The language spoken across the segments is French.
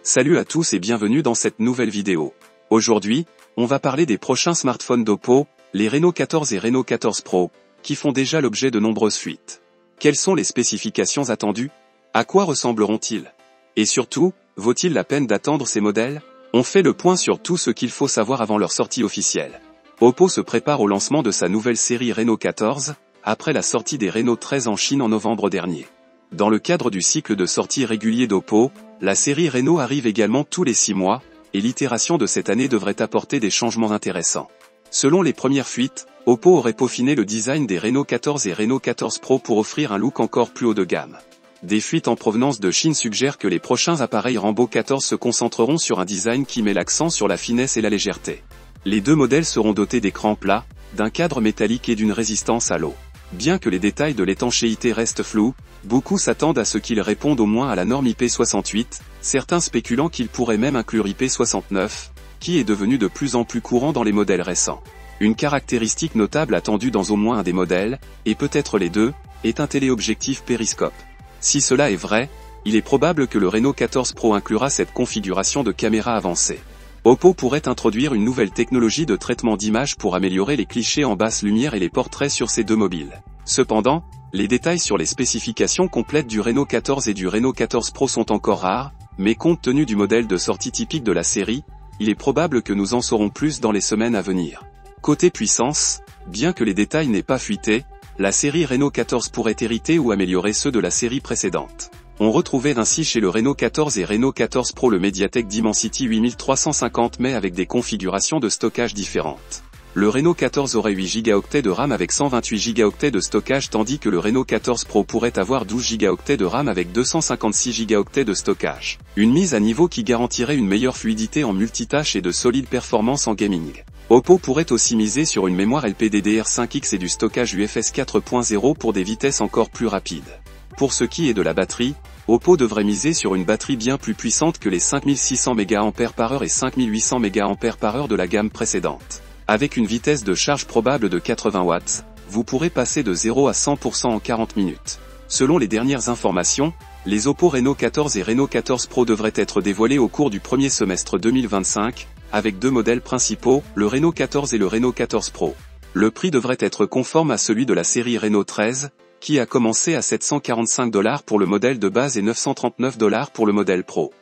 Salut à tous et bienvenue dans cette nouvelle vidéo. Aujourd'hui, on va parler des prochains smartphones d'Oppo, les Reno 14 et Reno 14 Pro, qui font déjà l'objet de nombreuses fuites. Quelles sont les spécifications attendues? À quoi ressembleront-ils? Et surtout, vaut-il la peine d'attendre ces modèles? On fait le point sur tout ce qu'il faut savoir avant leur sortie officielle. Oppo se prépare au lancement de sa nouvelle série Reno 14, après la sortie des Reno 13 en Chine en novembre dernier. Dans le cadre du cycle de sortie régulier d'Oppo, la série Reno arrive également tous les 6 mois, et l'itération de cette année devrait apporter des changements intéressants. Selon les premières fuites, Oppo aurait peaufiné le design des Reno 14 et Reno 14 Pro pour offrir un look encore plus haut de gamme. Des fuites en provenance de Chine suggèrent que les prochains appareils Rambo 14 se concentreront sur un design qui met l'accent sur la finesse et la légèreté. Les deux modèles seront dotés d'écrans plats, d'un cadre métallique et d'une résistance à l'eau. Bien que les détails de l'étanchéité restent flous, beaucoup s'attendent à ce qu'ils répondent au moins à la norme IP68, certains spéculant qu'ils pourraient même inclure IP69, qui est devenu de plus en plus courant dans les modèles récents. Une caractéristique notable attendue dans au moins un des modèles, et peut-être les deux, est un téléobjectif périscope. Si cela est vrai, il est probable que le Reno 14 Pro inclura cette configuration de caméra avancée. Oppo pourrait introduire une nouvelle technologie de traitement d'image pour améliorer les clichés en basse lumière et les portraits sur ces deux mobiles. Cependant, les détails sur les spécifications complètes du Reno 14 et du Reno 14 Pro sont encore rares, mais compte tenu du modèle de sortie typique de la série, il est probable que nous en saurons plus dans les semaines à venir. Côté puissance, bien que les détails n'aient pas fuité, la série Reno 14 pourrait hériter ou améliorer ceux de la série précédente. On retrouvait ainsi chez le Reno 14 et Reno 14 Pro le Mediatek Dimensity 8350 mais avec des configurations de stockage différentes. Le Reno 14 aurait 8 Go de RAM avec 128 Go de stockage tandis que le Reno 14 Pro pourrait avoir 12 Go de RAM avec 256 Go de stockage. Une mise à niveau qui garantirait une meilleure fluidité en multitâche et de solides performances en gaming. Oppo pourrait aussi miser sur une mémoire LPDDR5X et du stockage UFS 4.0 pour des vitesses encore plus rapides. Pour ce qui est de la batterie, Oppo devrait miser sur une batterie bien plus puissante que les 5600 mAh et 5800 mAh de la gamme précédente. Avec une vitesse de charge probable de 80 watts, vous pourrez passer de 0 à 100% en 40 minutes. Selon les dernières informations, les Oppo Reno 14 et Reno 14 Pro devraient être dévoilés au cours du premier semestre 2025, avec deux modèles principaux, le Reno 14 et le Reno 14 Pro. Le prix devrait être conforme à celui de la série Reno 13, qui a commencé à 745 $ pour le modèle de base et 939 $ pour le modèle Pro.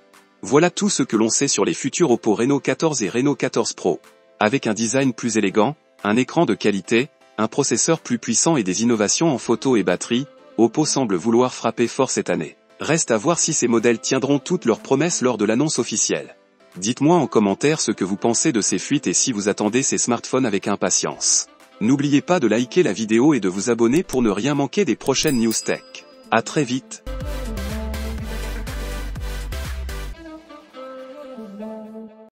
Voilà tout ce que l'on sait sur les futurs Oppo Reno 14 et Reno 14 Pro. Avec un design plus élégant, un écran de qualité, un processeur plus puissant et des innovations en photo et batterie, Oppo semble vouloir frapper fort cette année. Reste à voir si ces modèles tiendront toutes leurs promesses lors de l'annonce officielle. Dites-moi en commentaire ce que vous pensez de ces fuites et si vous attendez ces smartphones avec impatience. N'oubliez pas de liker la vidéo et de vous abonner pour ne rien manquer des prochaines news tech. À très vite.